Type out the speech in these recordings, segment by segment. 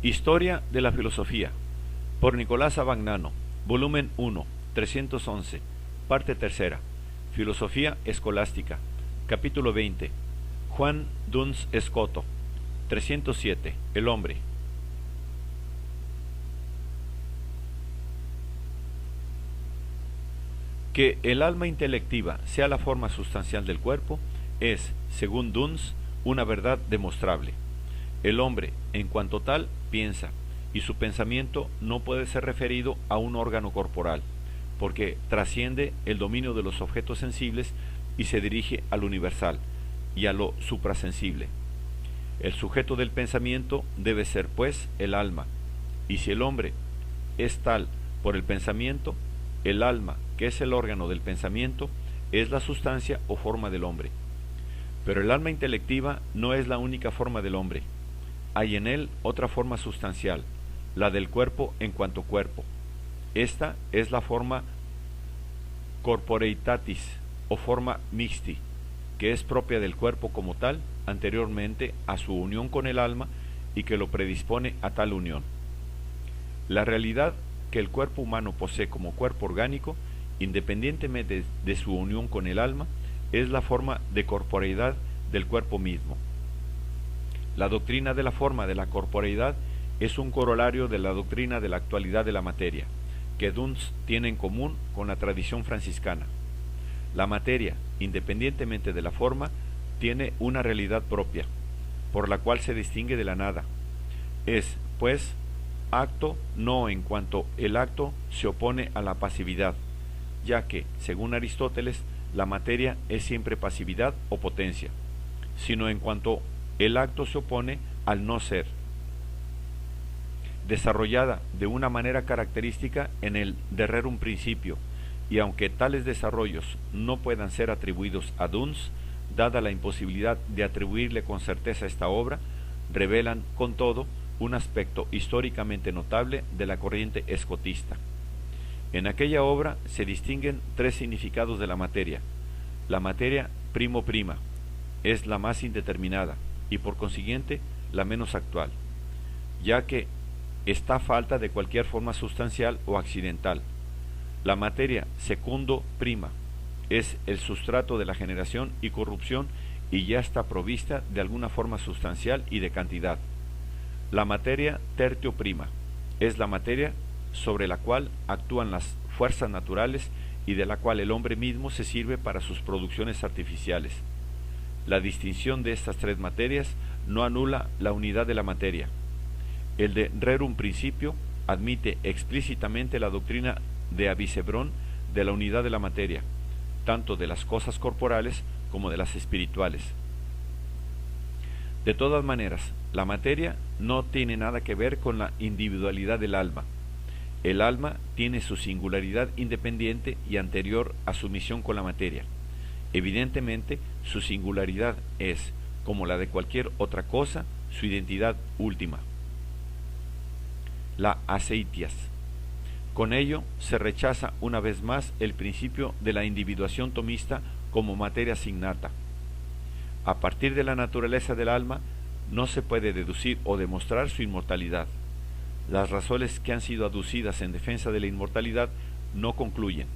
Historia de la filosofía, por Nicolás Abagnano, volumen 1, 311, parte tercera, Filosofía Escolástica, capítulo 20, Juan Duns Scoto, 307, El hombre. Que el alma intelectiva sea la forma sustancial del cuerpo es, según Duns, una verdad demostrable. El hombre, en cuanto tal, piensa, y su pensamiento no puede ser referido a un órgano corporal, porque trasciende el dominio de los objetos sensibles y se dirige al universal y a lo suprasensible. El sujeto del pensamiento debe ser, pues, el alma, y si el hombre es tal por el pensamiento, el alma, que es el órgano del pensamiento, es la sustancia o forma del hombre. Pero el alma intelectiva no es la única forma del hombre. Hay en él otra forma sustancial, la del cuerpo en cuanto cuerpo. Esta es la forma corporeitatis o forma mixti, que es propia del cuerpo como tal, anteriormente a su unión con el alma y que lo predispone a tal unión. La realidad que el cuerpo humano posee como cuerpo orgánico, independientemente de su unión con el alma, es la forma de corporeidad del cuerpo mismo. La doctrina de la forma de la corporeidad es un corolario de la doctrina de la actualidad de la materia, que Duns tiene en común con la tradición franciscana. La materia, independientemente de la forma, tiene una realidad propia, por la cual se distingue de la nada. Es, pues, acto no en cuanto el acto se opone a la pasividad, ya que, según Aristóteles, la materia es siempre pasividad o potencia, sino en cuanto el acto se opone al no ser, desarrollada de una manera característica en el de rerum principio, y aunque tales desarrollos no puedan ser atribuidos a Duns, dada la imposibilidad de atribuirle con certeza esta obra, revelan, con todo, un aspecto históricamente notable de la corriente escotista. En aquella obra se distinguen tres significados de la materia. La materia primo prima es la más indeterminada y por consiguiente la menos actual, ya que está falta de cualquier forma sustancial o accidental. La materia secundo prima es el sustrato de la generación y corrupción y ya está provista de alguna forma sustancial y de cantidad. La materia tertio prima es la materia sobre la cual actúan las fuerzas naturales y de la cual el hombre mismo se sirve para sus producciones artificiales. La distinción de estas tres materias no anula la unidad de la materia. El de rerum principio admite explícitamente la doctrina de Avicebrón de la unidad de la materia, tanto de las cosas corporales como de las espirituales. De todas maneras, la materia no tiene nada que ver con la individualidad del alma. El alma tiene su singularidad independiente y anterior a su misión con la materia. Evidentemente, su singularidad es, como la de cualquier otra cosa, su identidad última. La aceitias. Con ello se rechaza una vez más el principio de la individuación tomista como materia signata. A partir de la naturaleza del alma no se puede deducir o demostrar su inmortalidad. Las razones que han sido aducidas en defensa de la inmortalidad no concluyen.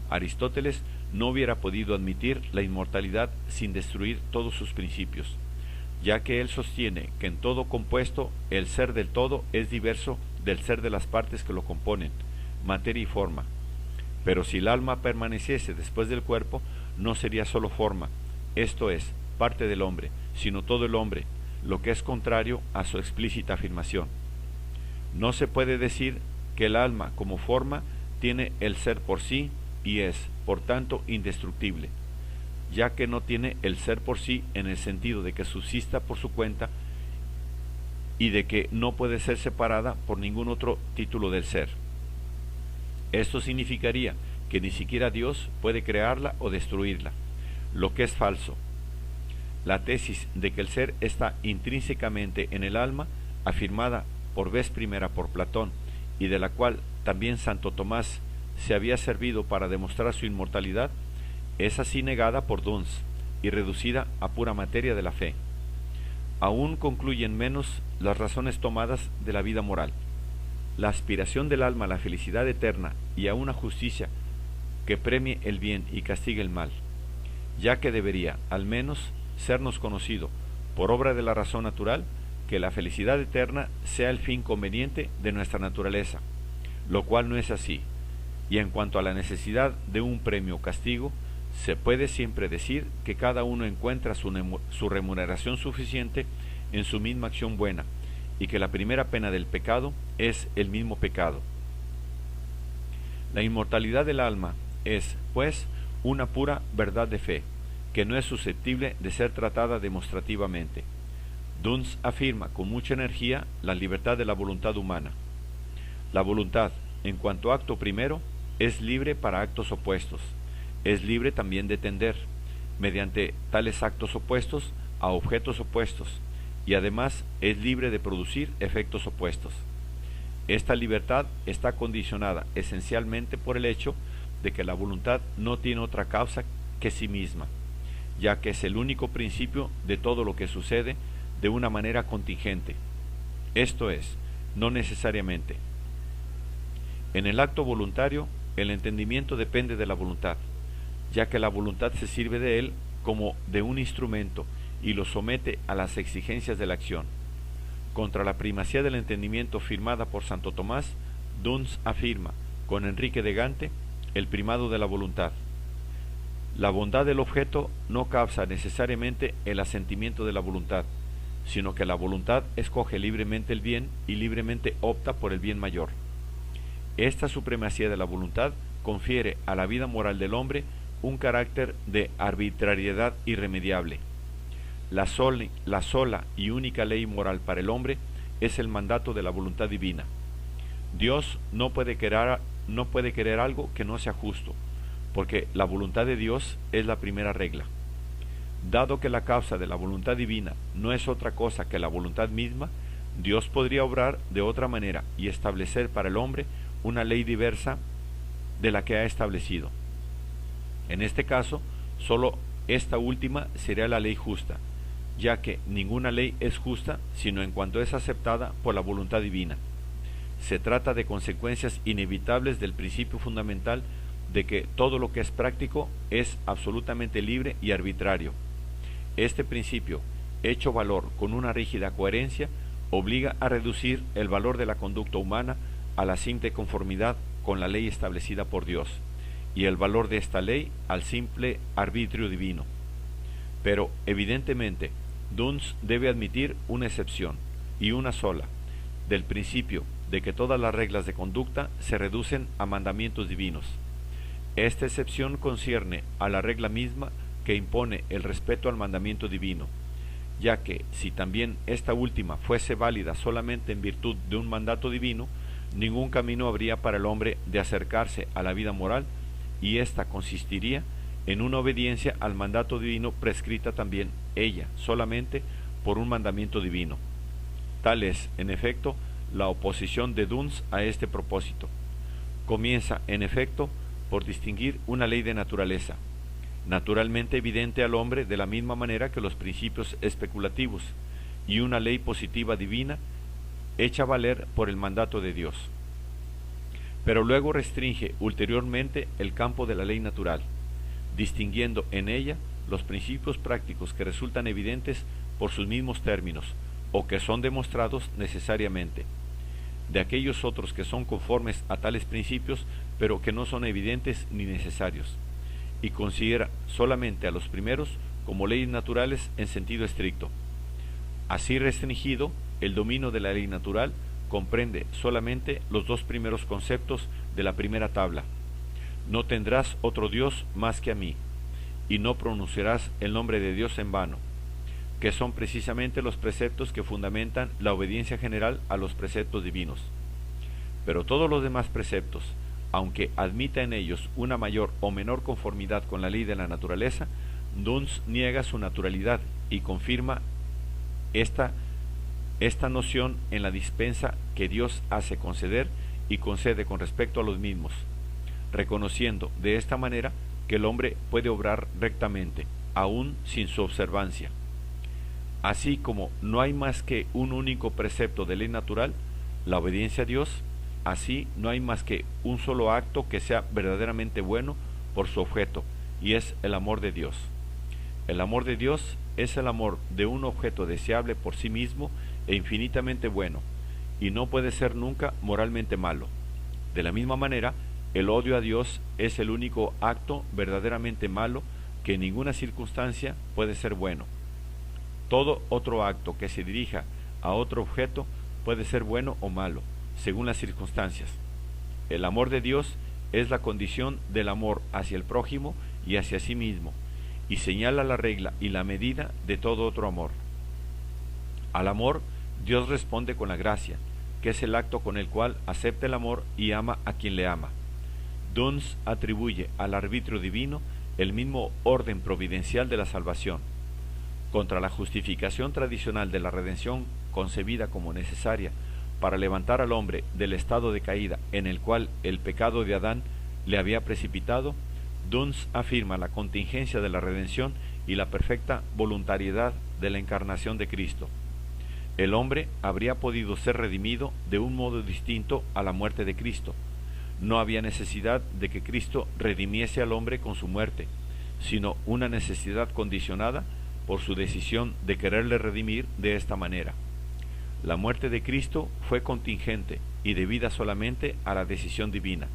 Aristóteles no hubiera podido admitir la inmortalidad sin destruir todos sus principios, ya que él sostiene que en todo compuesto el ser del todo es diverso del ser de las partes que lo componen, materia y forma. Pero si el alma permaneciese después del cuerpo, no sería sólo forma, esto es, parte del hombre, sino todo el hombre, lo que es contrario a su explícita afirmación. No se puede decir que el alma como forma tiene el ser por sí y es, por tanto, indestructible, ya que no tiene el ser por sí en el sentido de que subsista por su cuenta y de que no puede ser separada por ningún otro título del ser. Esto significaría que ni siquiera Dios puede crearla o destruirla, lo que es falso. La tesis de que el ser está intrínsecamente en el alma, afirmada por vez primera por Platón y de la cual también Santo Tomás se había servido para demostrar su inmortalidad, es así negada por Duns y reducida a pura materia de la fe. aún concluyen menos las razones tomadas de la vida moral. La aspiración del alma a la felicidad eterna y a una justicia que premie el bien y castigue el mal, ya que debería, al menos, sernos conocido, por obra de la razón natural, que la felicidad eterna sea el fin conveniente de nuestra naturaleza, lo cual no es así, y en cuanto a la necesidad de un premio o castigo, se puede siempre decir que cada uno encuentra su remuneración suficiente en su misma acción buena, y que la primera pena del pecado es el mismo pecado. La inmortalidad del alma es, pues, una pura verdad de fe, que no es susceptible de ser tratada demostrativamente. Duns afirma con mucha energía la libertad de la voluntad humana. La voluntad, en cuanto acto primero, es libre para actos opuestos. Es libre también de tender, mediante tales actos opuestos, a objetos opuestos, y además es libre de producir efectos opuestos. Esta libertad está condicionada esencialmente por el hecho de que la voluntad no tiene otra causa que sí misma, ya que es el único principio de todo lo que sucede de una manera contingente, esto es, no necesariamente. En el acto voluntario, el entendimiento depende de la voluntad, ya que la voluntad se sirve de él como de un instrumento y lo somete a las exigencias de la acción. Contra la primacía del entendimiento firmada por Santo Tomás, Duns afirma, con Enrique de Gante, el primado de la voluntad. La bondad del objeto no causa necesariamente el asentimiento de la voluntad, sino que la voluntad escoge libremente el bien y libremente opta por el bien mayor. Esta supremacía de la voluntad confiere a la vida moral del hombre un carácter de arbitrariedad irremediable. La sola y única ley moral para el hombre es el mandato de la voluntad divina. Dios no puede querer algo que no sea justo, porque la voluntad de Dios es la primera regla. Dado que la causa de la voluntad divina no es otra cosa que la voluntad misma, Dios podría obrar de otra manera y establecer para el hombre una ley diversa de la que ha establecido. En este caso, sólo esta última sería la ley justa, ya que ninguna ley es justa sino en cuanto es aceptada por la voluntad divina. Se trata de consecuencias inevitables del principio fundamental de que todo lo que es práctico es absolutamente libre y arbitrario. Este principio, hecho valor con una rígida coherencia, obliga a reducir el valor de la conducta humana a la simple conformidad con la ley establecida por Dios, y el valor de esta ley al simple arbitrio divino. Pero, evidentemente, Duns debe admitir una excepción, y una sola, del principio de que todas las reglas de conducta se reducen a mandamientos divinos. Esta excepción concierne a la regla misma que impone el respeto al mandamiento divino, ya que si también esta última fuese válida solamente en virtud de un mandato divino, ningún camino habría para el hombre de acercarse a la vida moral, y ésta consistiría en una obediencia al mandato divino prescrita también ella solamente por un mandamiento divino. Tal es, en efecto, la oposición de Duns a este propósito. Comienza, en efecto, por distinguir una ley de naturaleza, naturalmente evidente al hombre de la misma manera que los principios especulativos, y una ley positiva divina, hecha valer por el mandato de Dios. Pero luego restringe ulteriormente el campo de la ley natural, distinguiendo en ella los principios prácticos que resultan evidentes por sus mismos términos, o que son demostrados necesariamente, de aquellos otros que son conformes a tales principios, pero que no son evidentes ni necesarios, y considera solamente a los primeros como leyes naturales en sentido estricto. Así restringido, el dominio de la ley natural comprende solamente los dos primeros conceptos de la primera tabla: no tendrás otro Dios más que a mí, y no pronunciarás el nombre de Dios en vano, que son precisamente los preceptos que fundamentan la obediencia general a los preceptos divinos. Pero todos los demás preceptos, aunque admita en ellos una mayor o menor conformidad con la ley de la naturaleza, Duns niega su naturalidad y confirma esta noción en la dispensa que Dios hace conceder y concede con respecto a los mismos, reconociendo de esta manera que el hombre puede obrar rectamente, aún sin su observancia. Así como no hay más que un único precepto de ley natural, la obediencia a Dios, así no hay más que un solo acto que sea verdaderamente bueno por su objeto, y es el amor de Dios. El amor de Dios es el amor de un objeto deseable por sí mismo e infinitamente bueno, y no puede ser nunca moralmente malo. De la misma manera, el odio a Dios es el único acto verdaderamente malo que en ninguna circunstancia puede ser bueno. Todo otro acto que se dirija a otro objeto puede ser bueno o malo, según las circunstancias. El amor de Dios es la condición del amor hacia el prójimo y hacia sí mismo, y señala la regla y la medida de todo otro amor. Al amor, Dios responde con la gracia, que es el acto con el cual acepta el amor y ama a quien le ama. Duns atribuye al arbitrio divino el mismo orden providencial de la salvación. Contra la justificación tradicional de la redención concebida como necesaria para levantar al hombre del estado de caída en el cual el pecado de Adán le había precipitado, Duns afirma la contingencia de la redención y la perfecta voluntariedad de la encarnación de Cristo. El hombre habría podido ser redimido de un modo distinto a la muerte de Cristo. No había necesidad de que Cristo redimiese al hombre con su muerte, sino una necesidad condicionada por su decisión de quererle redimir de esta manera. La muerte de Cristo fue contingente y debida solamente a la decisión divina.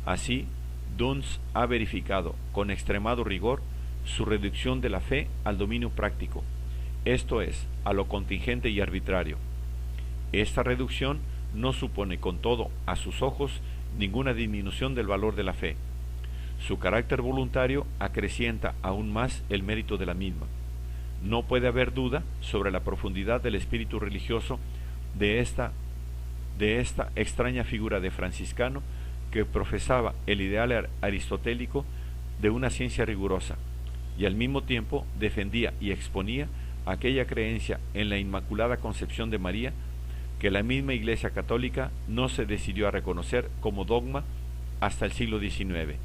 Así, Duns ha verificado con extremado rigor su reducción de la fe al dominio práctico, esto es, a lo contingente y arbitrario. Esta reducción no supone con todo, a sus ojos, ninguna disminución del valor de la fe. Su carácter voluntario acrecienta aún más el mérito de la misma. No puede haber duda sobre la profundidad del espíritu religioso de esta extraña figura de franciscano que profesaba el ideal aristotélico de una ciencia rigurosa y al mismo tiempo defendía y exponía aquella creencia en la Inmaculada Concepción de María que la misma Iglesia Católica no se decidió a reconocer como dogma hasta el siglo XIX.